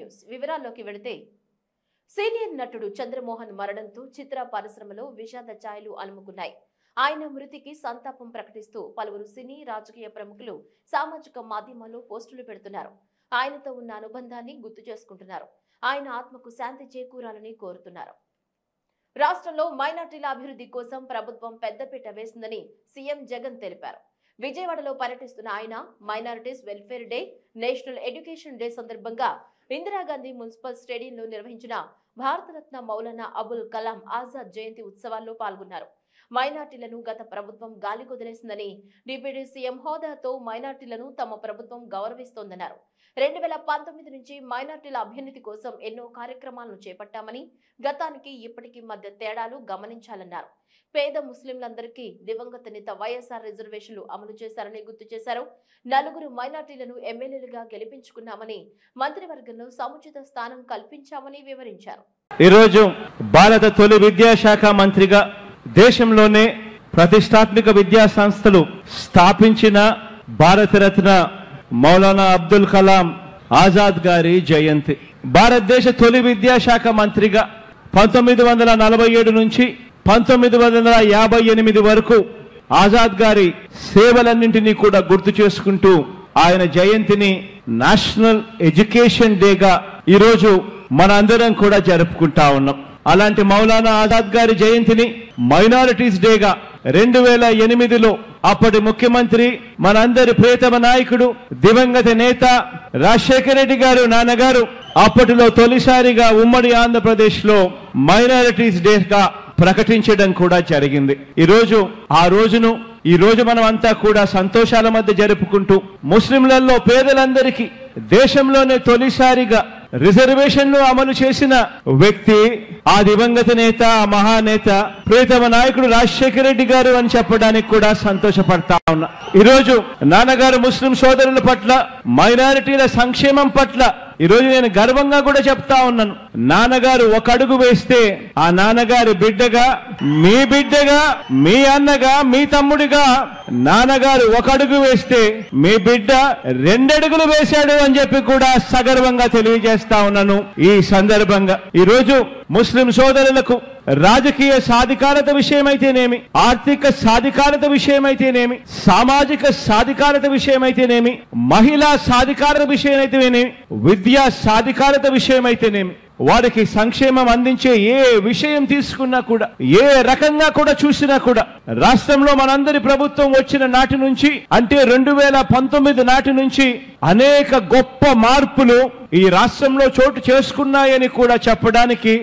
News వివరాల్లోకి వెళితే senior నటుడు చంద్రమోహన్ మరణంతో చిత్ర పరిశ్రమలో విషాద ఛాయలు అలుముకున్నాయి. ఆయన మృతికి సంతాపం ప్రకటిస్తూ పలువురు సినీ రాజకీయ ప్రముఖులు సామాజిక మాధ్యమాల్లో పోస్టులు పెడుతున్నారు. ఆయనతో ఉన్న అనుబంధాన్ని గుర్తు చేసుకుంటున్నారు. ఆయన ఆత్మకు శాంతి చేకూరాలని కోరుతున్నారు. రాష్ట్రంలో మైనార్టీల అభివృద్ధి కోసం ప్రభుత్వం పెద్దపీట వేసిందని సీఎం జగన్ తెలిపారు. విజయవాడలో పర్యటిస్తున్న ఆయన minorities welfare day, national education day సందర్భంగా ఇందిరాగాంధీ మున్సిపల్ స్టేడియంలో నిర్వహించిన భారతరత్న మౌలానా అబుల్ కలాం ఆజాద్ జయంతి ఉత్సవాల్లో పాల్గొన్నారు. మైనార్టీలను గత ప్రభుత్వం గాలికొదిలేసిందని, డిప్యూటీ సీఎం హోదాతో మైనార్టీలను తమ ప్రభుత్వం గౌరవిస్తోందన్నారు. 2019 నుంచి మైనార్టీల అభ్యున్నతి కోసం ఎన్నో కార్యక్రమాలను చేపట్టామని, గతానికి ఇప్పటికీ మధ్య తేడాలు గమనించాలన్నారు. పేద ముస్లింలందరికీ దివంగత నేత వైఎస్ఆర్ రిజర్వేషన్లు అమలు చేశారని గుర్తు చేశారు. 4 మైనార్టీలను ఎమ్మెల్యేలుగా గెలిపించుకున్నామని, మంత్రివర్గంలో సముచిత స్థానం కల్పించామని వివరించారు. ఈరోజు భారత తొలి విద్యాశాఖ మంత్రిగా దేశంలోనే ప్రతిష్టాత్మక విద్యా సంస్థలు స్థాపించిన భారతరత్న మౌలానా అబ్దుల్ కలాం ఆజాద్ గారి జయంతి. భారతదేశ తొలి విద్యాశాఖ మంత్రిగా 1947 నుంచి 1958 వరకు ఆజాద్ గారి సేవలన్నింటినీ కూడా గుర్తు చేసుకుంటూ ఆయన జయంతిని నేషనల్ ఎడ్యుకేషన్ డేగా ఈరోజు మనందరం కూడా జరుపుకుంటా ఉన్నాం. అలాంటి మౌలానా ఆజాద్ గారి జయంతిని మైనారిటీస్ డేగా 2008లో అప్పటి ముఖ్యమంత్రి, మనందరి ప్రియతమ నాయకుడు, దివంగత నేత రాజశేఖర రెడ్డి గారు నాన్నగారు అప్పటిలో తొలిసారిగా ఉమ్మడి ఆంధ్రప్రదేశ్ లో మైనారిటీస్ డేగా ప్రకటించడం కూడా జరిగింది. ఈ రోజు మనం అంతా కూడా సంతోషాల మధ్య జరుపుకుంటూ ముస్లింలలో పేదలందరికీ దేశంలోనే తొలిసారిగా రిజర్వేషన్లు అమలు చేసిన వ్యక్తి ఆ దివంగత నేత, ఆ మహానేత, ప్రియతమ నాయకుడు రాజశేఖర రెడ్డి గారు అని చెప్పడానికి కూడా సంతోషపడతా ఉన్నా. ఈరోజు నాన్నగారు ముస్లిం సోదరుల పట్ల, మైనారిటీల సంక్షేమం పట్ల ఈరోజు నేను గర్వంగా కూడా చెప్తా ఉన్నాను. నాన్నగారు ఒక అడుగు వేస్తే ఆ నాన్నగారి బిడ్డగా, మీ అన్నగా, మీ తమ్ముడిగా నాన్నగారు ఒక అడుగు వేస్తే మీ బిడ్డ 2 అడుగులు వేశాడు అని చెప్పి కూడా సగర్వంగా తెలియజేస్తా ఉన్నాను. ఈ సందర్భంగా ఈరోజు ముస్లిం సోదరులకు రాజకీయ సాధికారత విషయమైతేనేమి, ఆర్థిక సాధికారత విషయమైతేనేమి, సామాజిక సాధికారత విషయమైతేనేమి, మహిళా సాధికారత విషయమైతేనేమి, విద్యా సాధికారత విషయమైతేనేమి, వారికి సంక్షేమం అందించే ఏ విషయం తీసుకున్నా కూడా, ఏ రకంగా కూడా చూసినా కూడా రాష్ట్రంలో మనందరి ప్రభుత్వం వచ్చిన నాటి నుంచి, అంటే 2019 నాటి నుంచి అనేక గొప్ప మార్పులు ఈ రాష్ట్రంలో చోటు చేసుకున్నాయని కూడా చెప్పడానికి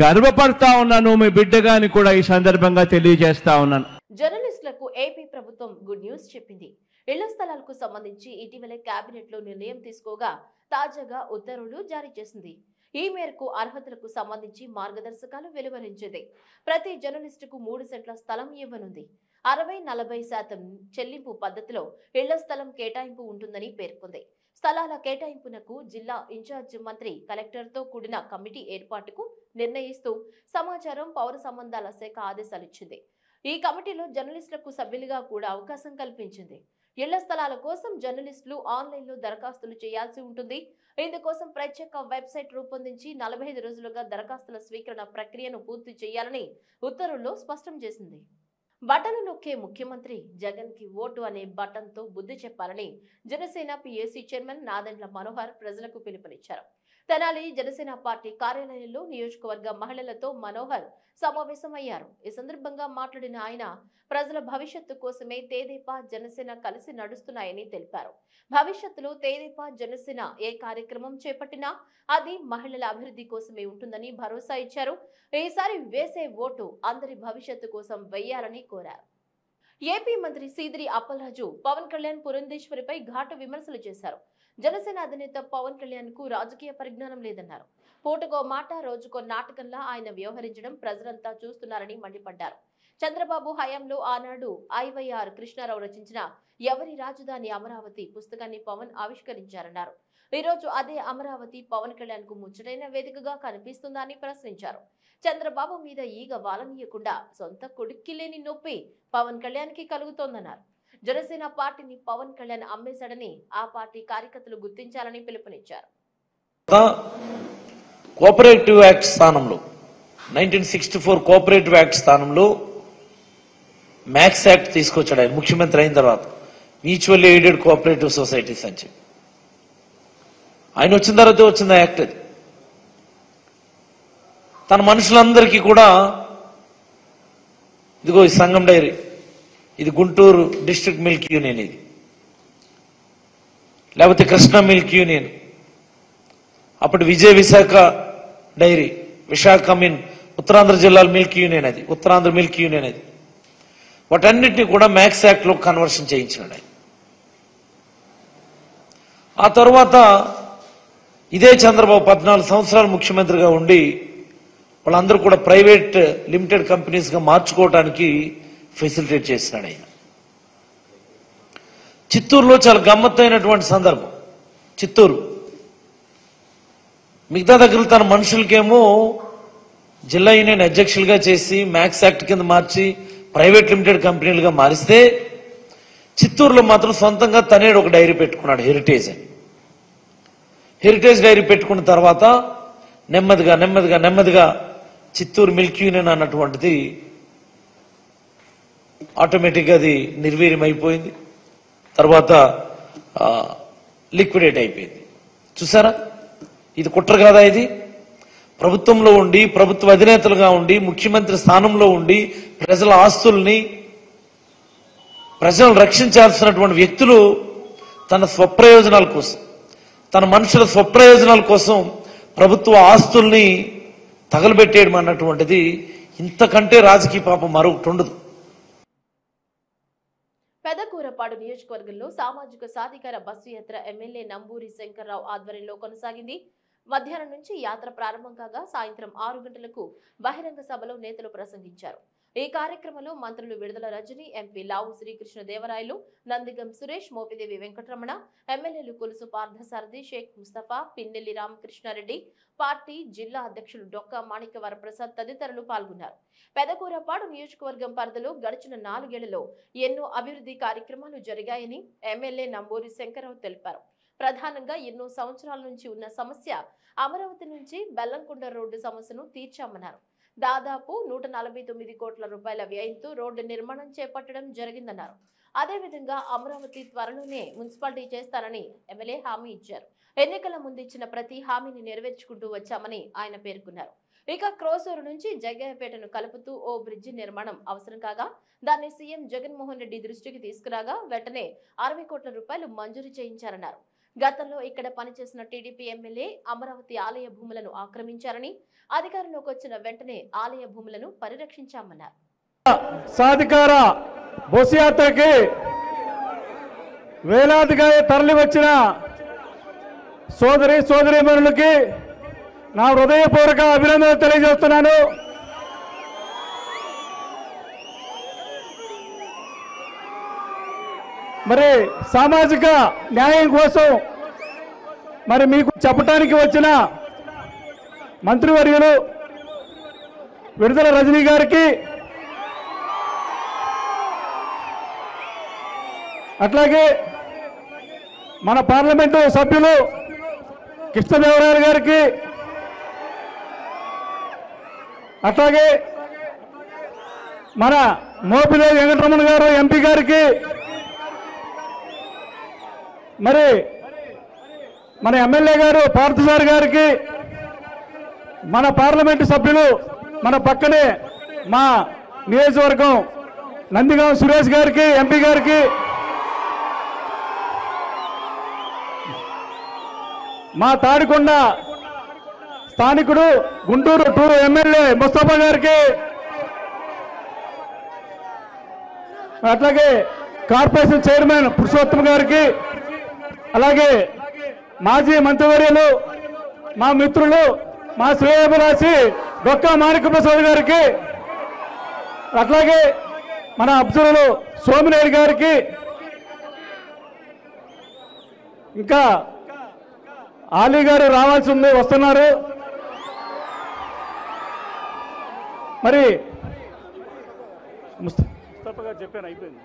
గర్వపడతా ఉన్నాను. మీ బిడ్డగా అని కూడా ఈ సందర్భంగా తెలియజేస్తా ఉన్నాను. జర్నలిస్టులకు ఏపీ ప్రభుత్వం గుడ్ న్యూస్ చెప్పింది. ఇళ్ల స్థలాలకు సంబంధించి ఇటీవలే కేబినెట్ లో నిర్ణయం తీసుకోగా తాజాగా ఉత్తర్వులు జారీ చేసింది. ఈ మేరకు అర్హతలకు సంబంధించి మార్గదర్శకాలు వెలువరించింది. ప్రతి జర్నలిస్టుకు 3 సెంట్ల స్థలం ఇవ్వనుంది. 60-40% చెల్లింపు పద్ధతిలో ఇళ్ల స్థలం కేటాయింపు ఉంటుందని పేర్కొంది. స్థలాల కేటాయింపునకు జిల్లా ఇన్ఛార్జ్ మంత్రి కలెక్టర్తో కూడిన కమిటీ ఏర్పాటుకు నిర్ణయిస్తూ సమాచారం, పౌర సంబంధాల శాఖ ఆదేశాలిచ్చింది. ఈ కమిటీలో జర్నలిస్టులకు సభ్యులుగా కూడా అవకాశం కల్పించింది. ఇళ్ల స్థలాల కోసం జర్నలిస్టులు ఆన్లైన్లో దరఖాస్తులు చేయాల్సి ఉంటుంది. ఇందుకోసం ప్రత్యేక వెబ్సైట్ రూపొందించి 45 రోజులుగా దరఖాస్తుల స్వీకరణ ప్రక్రియను పూర్తి చేయాలని ఉత్తర్వుల్లో స్పష్టం చేసింది. బటన్ నొక్కే ముఖ్యమంత్రి జగన్ కి ఓటు అనే బటన్ తో బుద్ధి చెప్పాలని జనసేన పీఏసీ చైర్మన్ నాదెండ్ల మనోహర్ ప్రజలకు పిలుపునిచ్చారు. తెనాలి జనసేన పార్టీ కార్యాలయంలో నియోజకవర్గ మహిళలతో మనోహర్ సమావేశమయ్యారు. ఈ సందర్భంగా మాట్లాడిన ఆయన ప్రజల భవిష్యత్తు కోసమే తెదేపా, జనసేన కలిసి నడుస్తున్నాయని తెలిపారు. భవిష్యత్తులో తెదేపా, జనసేన ఏ కార్యక్రమం చేపట్టినా అది మహిళల అభివృద్ధి కోసమే ఉంటుందని భరోసా ఇచ్చారు. ఈసారి వేసే ఓటు అందరి భవిష్యత్తు కోసం వేయాలని కోరారు. ఏపీ మంత్రి సీదిరి అప్పలరాజు పవన్ కళ్యాణ్ పురంధేశ్వరిపై ఘాటు విమర్శలు చేశారు. జనసేన అధినేత పవన్ కళ్యాణ్ కు రాజకీయ పరిజ్ఞానం లేదన్నారు. పూటకో మాట, రోజుకో నాటకంలా ఆయన వ్యవహరించడం ప్రజలంతా చూస్తున్నారని మండిపడ్డారు. చంద్రబాబు హయాంలో ఆనాడు ఐవైఆర్ కృష్ణారావు రచించిన ఎవరి రాజధాని అమరావతి పుస్తకాన్ని పవన్ ఆవిష్కరించారన్నారు. ఈ రోజు అదే అమరావతి పవన్ కళ్యాణ్ కు ముచ్చటైన వేదికగా కనిపిస్తుందని ప్రశ్నించారు. చంద్రబాబు మీద ఈగ వాలనీయకుండా సొంత కొడుక్కి లేని నొప్పి పవన్ కళ్యాణ్ కి కలుగుతోందన్నారు. జనసేన పార్టీని పవన్ కళ్యాణ్ అమ్మేశాడని ఆ పార్టీ కార్యకర్తలు గుర్తించాలని పిలుపునిచ్చారు. కోఆపరేటివ్ యాక్ట్ స్థానంలో 1964 కోఆపరేటివ్ యాక్ట్ స్థానంలో మ్యాక్స్ యాక్ట్ తీసుకొచ్చాడు ఆయన ముఖ్యమంత్రి అయిన తర్వాత, మ్యూచువల్లీ ఎయిడెడ్ కోఆపరేటివ్ సొసైటీస్ అని చెప్పి. ఆయన వచ్చిన తర్వాత వచ్చింది ఆ యాక్ట్. అది తన మనుషులందరికీ కూడా ఇదిగో ఈ సంఘం డైరీ, ఇది గుంటూరు డిస్ట్రిక్ట్ మిల్క్ యూనియన్, ఇది లేకపోతే కృష్ణా మిల్క్ యూనియన్, అప్పుడు విశాఖ డైరీ, విశాఖ ఉత్తరాంధ్ర జిల్లాల మిల్క్ యూనియన్, అది ఉత్తరాంధ్ర మిల్క్ యూనియన్, అది వాటన్నిటిని కూడా మ్యాక్స్ యాక్ట్ లో కన్వర్షన్ చేయించాడు ఆయన. ఆ తర్వాత ఇదే చంద్రబాబు 14 సంవత్సరాలు ముఖ్యమంత్రిగా ఉండి వాళ్ళందరూ కూడా ప్రైవేట్ లిమిటెడ్ కంపెనీస్ గా మార్చుకోవడానికి ఫెసిలిటేట్ చేసినాడు ఆయన. చిత్తూరులో చాలా గమ్మత్తైనటువంటి సందర్భం. చిత్తూరు మిగతా దగ్గర తన మనుషులకేమో జిల్లా యూనియన్ అధ్యక్షులుగా చేసి మ్యాక్స్ యాక్ట్ కింద మార్చి ప్రైవేట్ లిమిటెడ్ కంపెనీలుగా మారిస్తే, చిత్తూరులో మాత్రం సొంతంగా తనేడు ఒక డైరీ పెట్టుకున్నాడు, హెరిటేజ్ అని. హెరిటేజ్ డైరీ పెట్టుకున్న తర్వాత నెమ్మదిగా నెమ్మదిగా నెమ్మదిగా చిత్తూరు మిల్క్ యూనియన్ అన్నటువంటిది ఆటోమేటిక్గా అది నిర్వీర్యం అయిపోయింది. తర్వాత లిక్విడేట్ అయిపోయింది. చూసారా, ఇది కుట్ర కాదా? ఇది ప్రభుత్వంలో ఉండి, ప్రభుత్వ అధినేతలుగా ఉండి, ముఖ్యమంత్రి స్థానంలో ఉండి, ప్రజల ఆస్తుల్ని, ప్రజలను రక్షించాల్సినటువంటి వ్యక్తులు తన స్వప్రయోజనాల కోసం, తన మనుషుల స్వప్రయోజనాల కోసం ప్రభుత్వ ఆస్తుల్ని తగలబెట్టేయడం అన్నటువంటిది ఇంతకంటే రాజకీయ పాపం మరొకటి ఉండదు. పెదకూరపాడు నియోజకవర్గంలో సామాజిక సాధికార బస్సు యాత్ర ఎమ్మెల్యే నంబూరి శంకర్రావు ఆధ్వర్యంలో కొనసాగింది. మధ్యాహ్నం నుంచి యాత్ర ప్రారంభం కాగా సాయంత్రం 6 గంటలకు బహిరంగ సభలో నేతలు ప్రసంగించారు. ఈ కార్యక్రమంలో మంత్రులు విడుదల రజని, ఎంపీ లావు శ్రీకృష్ణదేవరాయలు, నందిగం సురేష్, మోపిదేవి వెంకటరమణ, ఎమ్మెల్యేలు కొలుసు పార్థసారథి, షేక్ ముస్తఫా, పిన్నెల్లి రామకృష్ణారెడ్డి, పార్టీ జిల్లా అధ్యక్షులు డొక్కా మాణిక్యవరప్రసాద్ తదితరులు పాల్గొన్నారు. పెదకూరపాడు నియోజకవర్గం పరిధిలో గడిచిన 4 ఏళ్లలో ఎన్నో అభివృద్ధి కార్యక్రమాలు జరిగాయని ఎమ్మెల్యే నంబూరి శంకర్రావు తెలిపారు. ప్రధానంగా ఎన్నో సంవత్సరాల నుంచి ఉన్న సమస్య అమరావతి నుంచి బెల్లంకొండ రోడ్డు సమస్యను తీర్చామన్నారు. దాదాపు 149 కోట్ల రూపాయల వ్యయంతో రోడ్డు నిర్మాణం చేపట్టడం జరిగిందన్నారు. అదేవిధంగా అమరావతి త్వరలోనే మున్సిపాలిటీ చేస్తారని ఎమ్మెల్యే హామీ ఇచ్చారు. ఎన్నికల ముందు ఇచ్చిన ప్రతి హామీని నెరవేర్చుకుంటూ వచ్చామని ఆయన పేర్కొన్నారు. ఇక క్రోసూరు నుంచి జగ్గయ్యపేటను కలుపుతూ ఓ బ్రిడ్జి నిర్మాణం అవసరం కాగా దాన్ని సీఎం జగన్మోహన్ రెడ్డి దృష్టికి తీసుకురాగా వెంటనే 60 కోట్ల రూపాయలు మంజూరు చేయించారన్నారు. గతంలో ఇక్కడ పనిచేసిన టీడీపీ ఎమ్మెల్యే అమరావతి ఆలయ భూములను ఆక్రమించారని, అధికారంలోకి వచ్చిన వెంటనే ఆలయ భూములను పరిరక్షించామన్నారు. సాధికార బస్సు యాత్రకి వేలాదిగా తరలి వచ్చిన సోదరీమణులకి నా హృదయపూర్వక అభినందనలు తెలియజేస్తున్నాను. మరి సామాజిక న్యాయం కోసం మరి మీకు చెప్పడానికి వచ్చిన మంత్రివర్యులు విడుదల రజనీ గారికి, అట్లాగే మన పార్లమెంటు సభ్యులు కృష్ణదేవరాయలు గారికి, అట్లాగే మన మోపిదేవి వెంకటరమణ గారు ఎంపీ గారికి, మరి మన ఎమ్మెల్యే గారు పార్థసారి గారికి, మన పార్లమెంటు సభ్యులు మన పక్కనే మా నియోజకవర్గం నందిగాం సురేష్ గారికి, ఎంపీ గారికి, మా తాడికొండ స్థానికుడు గుంటూరు 2 ఎమ్మెల్యే ముస్తఫా గారికి, అట్లాగే కార్పొరేషన్ చైర్మన్ పురుషోత్తమ్ గారికి, అలాగే మాజీ మంత్రివర్యులు మా మిత్రులు మా శ్రేయోభిలాషి డొక్కా మాణిక్యప్రసాద్ గారికి, అట్లాగే మన అబ్జర్వరు సోమినేని గారికి, ఇంకా ఆలీ గారు రావాల్సి ఉంది, వస్తున్నారు. మరి ముస్తఫా గారు చెప్పాను, అయిపోయింది.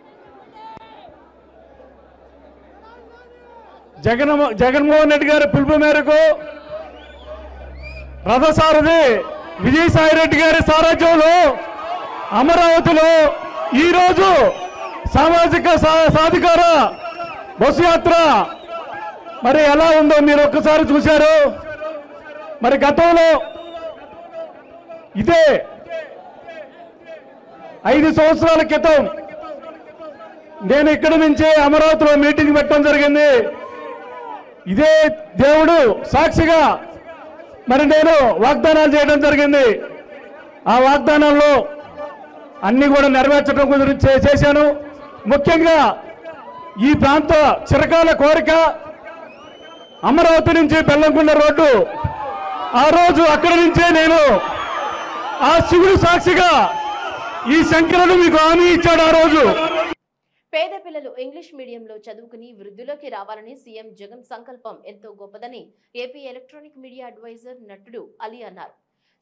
జగన్మోహన్ రెడ్డి గారి పిలుపు మేరకు రథసారథి విజయసాయిరెడ్డి గారి సారథ్యంలో అమరావతిలో ఈరోజు సామాజిక సాధికార బస్సు యాత్ర మరి ఎలా ఉందో మీరు ఒక్కసారి చూశారు. మరి గతంలో ఇదే 5 సంవత్సరాల క్రితం నేను ఇక్కడి నుంచే అమరావతిలో మీటింగ్ పెట్టడం జరిగింది. ఇదే దేవుడు సాక్షిగా మరి నేను వాగ్దానాలు చేయడం జరిగింది. ఆ వాగ్దానాల్లో అన్ని కూడా నెరవేర్చడం గురించి చేశాను. ముఖ్యంగా ఈ ప్రాంత చిరకాల కోరిక అమరావతి నుంచి బెల్లంకొండ రోడ్డు, ఆ రోజు అక్కడి నుంచే నేను ఆ శివుడు సాక్షిగా ఈ శంకరుడు మీకు హామీ ఇచ్చాడు. ఆ రోజు పేద పిల్లలు ఇంగ్లీష్ మీడియంలో చదువుకుని వృద్ధిలోకి రావాలని సీఎం జగన్ సంకల్పం ఎంతో గొప్పదని ఏపీ ఎలక్ట్రానిక్ మీడియా అడ్వైజర్ నటుడు అలీ అన్నారు.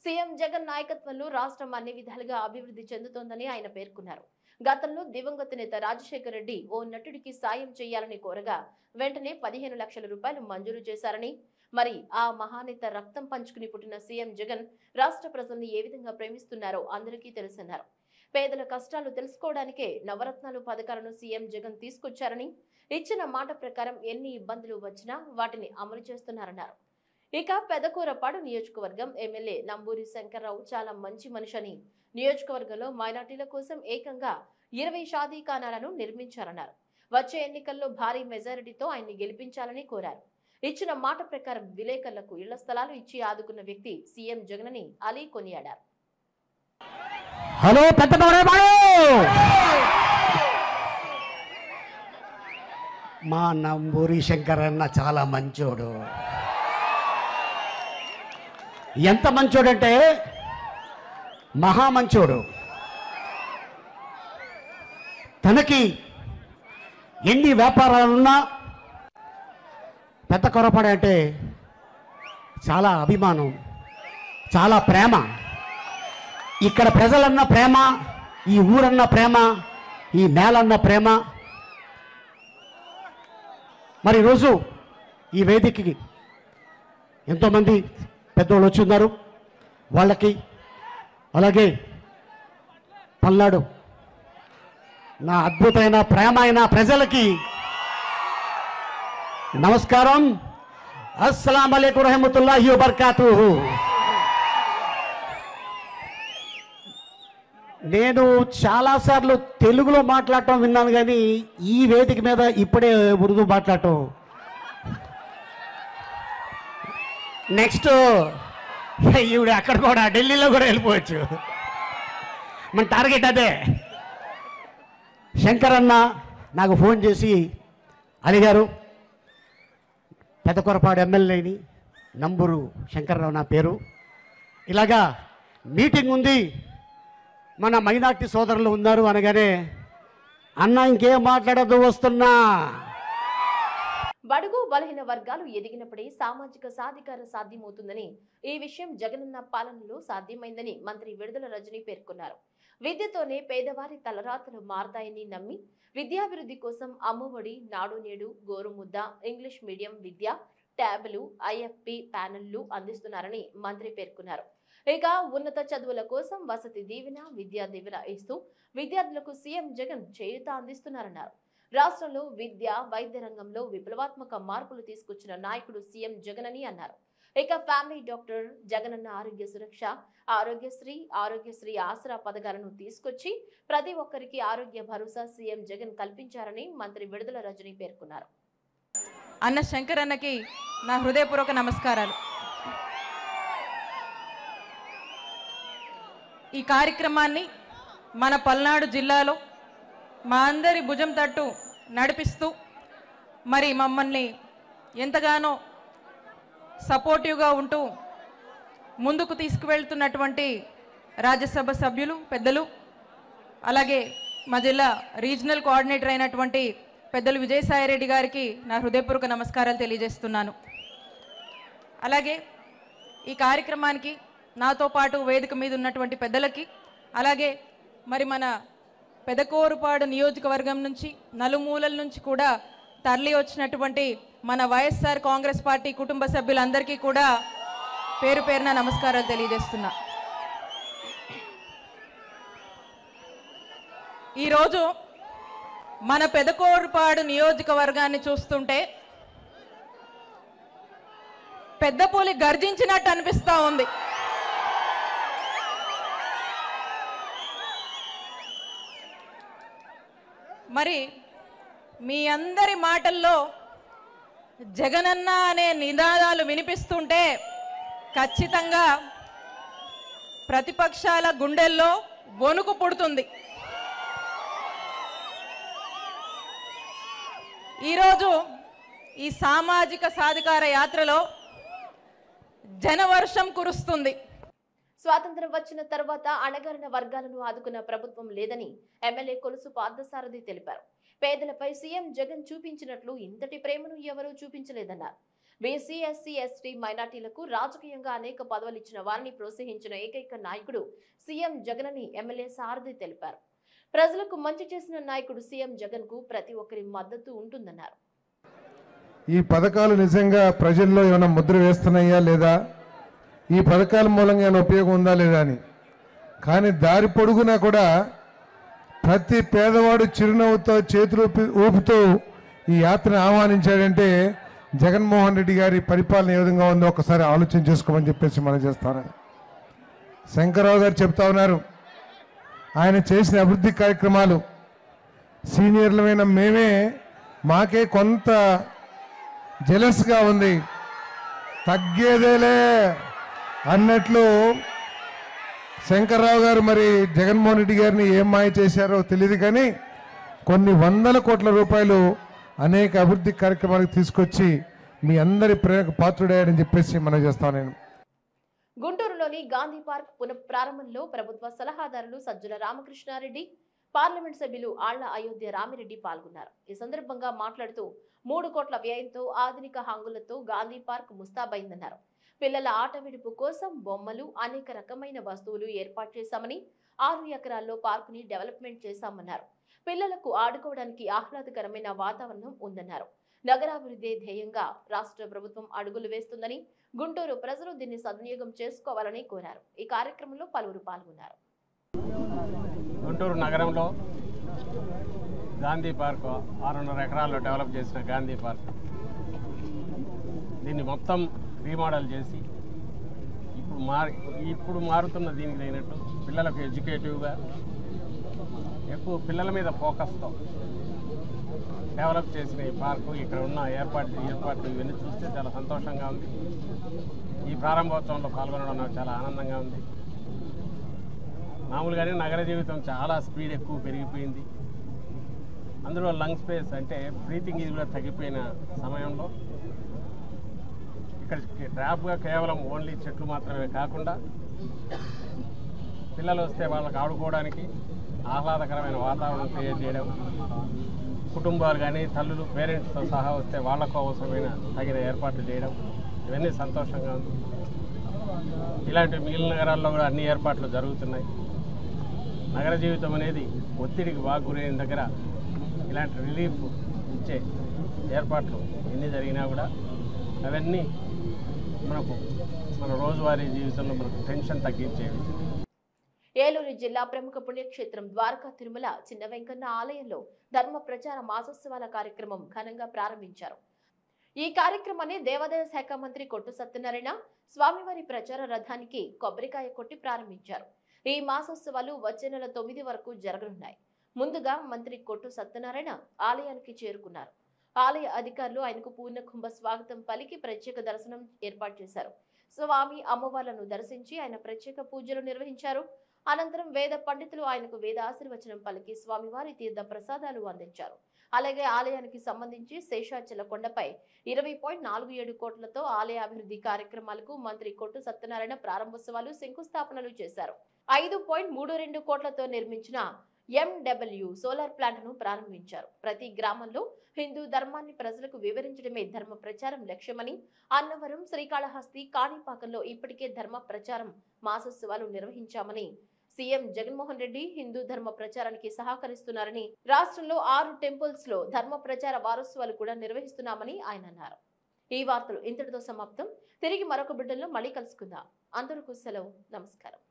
సీఎం జగన్ నాయకత్వంలో రాష్ట్రం అన్ని విధాలుగా అభివృద్ధి చెందుతోందని ఆయన పేర్కొన్నారు. గతంలో దివంగత నేత రాజశేఖర రెడ్డి ఓ నటుడికి సాయం చేయాలని కోరగా వెంటనే 15 లక్షల రూపాయలు మంజూరు చేశారని, మరి ఆ మహానేత రక్తం పంచుకుని పుట్టిన సీఎం జగన్ రాష్ట్ర ప్రజల్ని ఏ విధంగా ప్రేమిస్తున్నారో అందరికీ తెలుసన్నారు. పేదల కష్టాలు తెలుసుకోవడానికే నవరత్నాలు పథకాలను సీఎం జగన్ తీసుకొచ్చారని, ఇచ్చిన మాట ప్రకారం ఎన్ని ఇబ్బందులు వచ్చినా వాటిని అమలు చేస్తున్నారన్నారు. ఇక పెదకూరపాడు నియోజకవర్గం ఎమ్మెల్యే నంబూరి శంకర్రావు చాలా మంచి మనిషి అని, నియోజకవర్గంలో మైనార్టీల కోసం ఏకంగా 20 షాదీఖానాలను నిర్మించారన్నారు. వచ్చే ఎన్నికల్లో భారీ మెజారిటీతో ఆయన్ని గెలిపించాలని కోరారు. ఇచ్చిన మాట ప్రకారం విలేకరులకు ఇళ్ల స్థలాలు ఇచ్చి ఆదుకున్న వ్యక్తి సీఎం జగన్ అని అలీ కొనియాడారు. హలో పెద్దపాడు, మా నంబూరి శంకర్ అన్న చాలా మంచోడు. ఎంత మంచోడంటే మహా మంచోడు. తనకి ఎన్ని వ్యాపారాలున్నా పెద్ద కొరపాడు అంటే చాలా అభిమానం, చాలా ప్రేమ. ఇక్కడ ప్రజలన్న ప్రేమ, ఈ ఊరన్న ప్రేమ, ఈ నేలన్న ప్రేమ. మరి ఈరోజు ఈ వేదికకి ఎంతోమంది పెద్దోళ్ళు వచ్చి ఉన్నారు. వాళ్ళకి అలాగే పల్నాడు నా అద్భుతమైన ప్రేమ అయిన ప్రజలకి నమస్కారం. అస్సలాము అలైకుం రహమతుల్లాహి వబర్కాతుహు. నేను చాలాసార్లు తెలుగులో మాట్లాడటం విన్నాను, కానీ ఈ వేదిక మీద ఇప్పుడే ఉర్దూ మాట్లాడటం. నెక్స్ట్ ఈవిడ అక్కడ కూడా ఢిల్లీలో కూడా వెళ్ళిపోవచ్చు. మన టార్గెట్ అదే. శంకర్ అన్న నాకు ఫోన్ చేసి, అలీ గారు, పెదకొరపాడు ఎమ్మెల్యేని, నంబూరు శంకర్రావు నా పేరు, ఇలాగా మీటింగ్ ఉంది, మన మైనార్టీ సోదరులు ఉన్నారు అనగానే, అన్న ఇంకేం మాట్లాడద్దు, వస్తున్నా. బడుగు బలహీన వర్గాలు ఎదిగినప్పుడే సామాజిక సాధికార సాధ్యమవుతుందని, ఈ విషయం జగనన్న పాలనలో సాధ్యమైందని మంత్రి విడుదల రజని పేర్కొన్నారు. విద్యతోనే పేదవారి తలరాతలు మారతాయని నమ్మి విద్యాభివృద్ధి కోసం అమ్మఒడి, నాడు నేడు, గోరుముద్ద, ఇంగ్లీష్ మీడియం విద్య, ట్యాబులు, ఐఎఫ్పి ప్యానెళ్లు అందిస్తున్నారని మంత్రి పేర్కొన్నారు. ఇక ఉన్నత చదువుల కోసం వసతి దీవెన, విద్యా దీవెన ఇస్తూ విద్యార్థులకు సీఎం జగన్ చేయూత అందిస్తున్నారన్నారు. రాష్ట్రంలో విద్య, వైద్య రంగంలో విప్లవాత్మక మార్పులు తీసుకొచ్చిన నాయకుడు సీఎం జగన్ అని అన్నారు. ఇక ఫ్యామిలీ డాక్టర్, జగనన్న ఆరోగ్య సురక్ష, ఆరోగ్యశ్రీ ఆసరా పథకాలను తీసుకొచ్చి ప్రతి ఒక్కరికి ఆరోగ్య భరోసా సీఎం జగన్ కల్పించారని మంత్రి విడుదల రజని పేర్కొన్నారు. అన్న శంకర్ అన్నకి నా హృదయపూర్వక నమస్కారాలు. ఈ కార్యక్రమాన్ని మన పల్నాడు జిల్లాలో మా అందరి భుజం తట్టు నడిపిస్తూ మరి మమ్మల్ని ఎంతగానో సపోర్టివ్గా ఉంటూ ముందుకు తీసుకువెళ్తున్నటువంటి రాజ్యసభ సభ్యులు పెద్దలు, అలాగే మా జిల్లా రీజనల్ కోఆర్డినేటర్ అయినటువంటి పెద్దలు విజయసాయిరెడ్డి గారికి నా హృదయపూర్వక నమస్కారాలు తెలియజేస్తున్నాను. అలాగే ఈ కార్యక్రమానికి నాతో పాటు వేదిక మీద ఉన్నటువంటి పెద్దలకి, అలాగే మరి మన పెదకూరుపాడు నియోజకవర్గం నుంచి నలుమూలల నుంచి కూడా తరలి వచ్చినటువంటి మన వైఎస్ఆర్ కాంగ్రెస్ పార్టీ కుటుంబ సభ్యులందరికీ కూడా పేరు పేరున నమస్కారాలు తెలియజేస్తున్నా. ఈరోజు మన పెదకూరుపాడు నియోజకవర్గాన్ని చూస్తుంటే పెద్ద పులి గర్జించినట్టు అనిపిస్తూ ఉంది. మరి మీ అందరి మాటల్లో జగనన్న అనే నినాదాలు వినిపిస్తుంటే ఖచ్చితంగా ప్రతిపక్షాల గుండెల్లో వణుకు పుడుతుంది. ఈరోజు ఈ సామాజిక సాధికార యాత్రలో జనవర్షం కురుస్తుంది. స్వాతంత్రం వచ్చిన తర్వాత అణగారిన వర్గాలను ఆదుకున్న ప్రభుత్వం లేదని ఎమ్మెల్యే కొలుసు పార్థసారథి తెలిపారు. పేదలపై సీఎం జగన్ చూపించినట్లు ఇంతటి ప్రేమను ఎవరూ చూపించలేదన్నారు. బీసీ, ఎస్సీ, ఎస్టీ, మైనార్టీలకు రాజకీయంగా అనేక పదవులు ఇచ్చిన వారిని ప్రోత్సహించిన ఏకైక నాయకుడు సీఎం జగన్ అని ఎమ్మెల్యే సారథి తెలిపారు. ప్రజలకు మంచి చేసిన నాయకుడు సీఎం జగన్ కు ప్రతి ఒక్కరి మద్దతు ఉంటుందన్నారు. ఈ పథకాలు నిజంగా ప్రజల్లో ఏమైనా ముద్ర వేస్తున్నాయా లేదా, ఈ పథకాల మూలంగా ఏమైనా ఉపయోగం ఉందా లేదా అని. కానీ దారి పొడుగునా కూడా ప్రతి పేదవాడు చిరునవ్వుతో చేతులు ఊపుతూ ఈ యాత్రను ఆహ్వానించాడంటే జగన్మోహన్ రెడ్డి గారి పరిపాలన ఏ విధంగా ఉందో ఒకసారి ఆలోచన చేసుకోమని చెప్పేసి మనం చేస్తానని శంకర్రావు గారు చెప్తా ఉన్నారు. ఆయన చేసిన అభివృద్ధి కార్యక్రమాలు సీనియర్లమైన మాకే కొంత జెలస్గా ఉంది, తగ్గేదేలే అన్నట్లు శంకర్రావు గారు మరి జగన్మోహన్ రెడ్డి గారిని ఏం మాయ చేశారో తెలియదు, కానీ కొన్ని వందల కోట్ల రూపాయలు అనేక అభివృద్ధి కార్యక్రమాలకు తీసుకొచ్చి మీ అందరి ప్రేమకు పాత్రుడయ్యాడని చెప్పేసి మనం చేస్తాను. నేను గుంటూరులోని గాంధీ పార్క్ పునఃప్రారంభంలో ప్రభుత్వ సలహాదారులు సజ్జల రామకృష్ణారెడ్డి, పార్లమెంట్ సభ్యులు ఆళ్ల అయోధ్య రామిరెడ్డి పాల్గొన్నారు. ఈ సందర్భంగా మాట్లాడుతూ 3 కోట్ల వ్యయంతో ఆధునిక హంగులతో గాంధీ పార్క్ ముస్తాబైందన్నారు. పిల్లల ఆట విడుపు కోసం బొమ్మలు, అనేక రకమైన వస్తువులు ఏర్పాటు చేశామని, 6 ఎకరాల్లో పార్కుని డెవలప్మెంట్ చేశామన్నారు. పిల్లలకు ఆడుకోవడానికి ఆహ్లాదకరమైన వాతావరణం ఉందన్నారు. నగరాభివృద్ధి ధ్యేయంగా రాష్ట్ర ప్రభుత్వం అడుగులు వేస్తుందని, గుంటూరు ప్రజలు దీన్ని సద్వినియోగం చేసుకోవాలని కోరారు. ఈ కార్యక్రమంలో పలువురు పాల్గొన్నారు. గుంటూరు నగరంలో గాంధీ పార్క్ 6.5 ఎకరాల్లో డెవలప్ చేసిన గాంధీ పార్క్, దీన్ని మొత్తం రీమోడల్ చేసి ఇప్పుడు మారుతున్న దీనికి తగినట్టు పిల్లలకు ఎడ్యుకేటివ్గా ఎక్కువ పిల్లల మీద ఫోకస్తో డెవలప్ చేసిన ఈ పార్కు, ఇక్కడ ఉన్న ఏర్పాట్లు ఇవన్నీ చూస్తే చాలా సంతోషంగా ఉంది. ఈ ప్రారంభోత్సవంలో పాల్గొనడం నాకు చాలా ఆనందంగా ఉంది. మామూలుగానే నగర జీవితం చాలా స్పీడ్ ఎక్కువ పెరిగిపోయింది. అందులో లంగ్ స్పేస్ అంటే బ్రీతింగ్ ఇది కూడా తగ్గిపోయిన సమయంలో ఇక్కడ ట్రాప్గా కేవలం ఓన్లీ చెట్లు మాత్రమే కాకుండా పిల్లలు వస్తే వాళ్ళకి ఆడుకోవడానికి ఆహ్లాదకరమైన వాతావరణం క్రియేట్ చేయడం, కుటుంబాలు కానీ తల్లులు పేరెంట్స్తో సహా వస్తే వాళ్లకు అవసరమైన తగిన ఏర్పాట్లు చేయడం, ఇవన్నీ సంతోషంగా ఉంది. ఇలాంటి మిగిలిన నగరాల్లో కూడా అన్ని ఏర్పాట్లు జరుగుతున్నాయి. నగర జీవితం అనేది ఒత్తిడికి బాగా గురైన దగ్గర ఇలాంటి రిలీఫ్ ఇచ్చే ఏర్పాట్లు ఎన్ని జరిగినా కూడా అవన్నీ మన రోజువారీ జీవితంలో మనకు టెన్షన్ తగ్గించేవి. ఏలూరు జిల్లా ప్రముఖ పుణ్యక్షేత్రం ద్వారకా తిరుమల చిన్న వెంకన్న ఆలయంలో ధర్మ ప్రచార మాసోత్సవాల కార్యక్రమం ఘనంగా ప్రారంభించారు. ఈ కార్యక్రమాన్ని దేవాదాయ శాఖ మంత్రి కొట్టు సత్యనారాయణ స్వామివారి ప్రచార రథానికి కొబ్బరికాయ కొట్టి ప్రారంభించారు. ఈ మాసోత్సవాలు వచ్చే నెల 9 వరకు జరగనున్నాయి. ముందుగా మంత్రి కొట్టు సత్యనారాయణ ఆలయానికి చేరుకున్నారు. ఆలయ అధికారులు ఆయనకు పూర్ణ కుంభ స్వాగతం పలికి ప్రత్యేక దర్శనం ఏర్పాటు చేశారు. స్వామి అమ్మవార్లను దర్శించి ఆయన ప్రత్యేక పూజలు నిర్వహించారు. అనంతరం వేద పండితులు ఆయనకు వేద ఆశీర్వచనం పలికి స్వామివారి తీర్థ ప్రసాదాలు అందించారు. అలాగే ఆలయానికి సంబంధించి శేషాచల కొండపై 20.47 కోట్లతో ఆలయ అభివృద్ధి కార్యక్రమాలకు మంత్రి కొట్టు సత్యనారాయణ ప్రారంభోత్సవాలు శంకుస్థాపనలు చేశారు. 5.32 కోట్లతో నిర్మించిన MW సోలార్ ప్లాంట్ ను ప్రారంభించారు. ప్రతి గ్రామంలో హిందూ ధర్మాన్ని ప్రజలకు వివరించడమే ధర్మ ప్రచారం లక్ష్యమని, అన్నవరం, శ్రీకాళహస్తి, కాణిపాకంలో ఇప్పటికే ధర్మ ప్రచారం మాసోత్సవాలు నిర్వహించామని, సీఎం జగన్మోహన్ రెడ్డి హిందూ ధర్మ ప్రచారానికి సహకరిస్తున్నారని, రాష్ట్రంలో 6 టెంపుల్స్ లో ధర్మ ప్రచార వారోత్సవాలు కూడా నిర్వహిస్తున్నామని ఆయన అన్నారు. ఈ వార్తలు ఇంతటితో సమాప్తం. తిరిగి మరొక బిడ్డల్లో మళ్ళీ కలుసుకుందాం. అందరికీ సెలవు. నమస్కారం.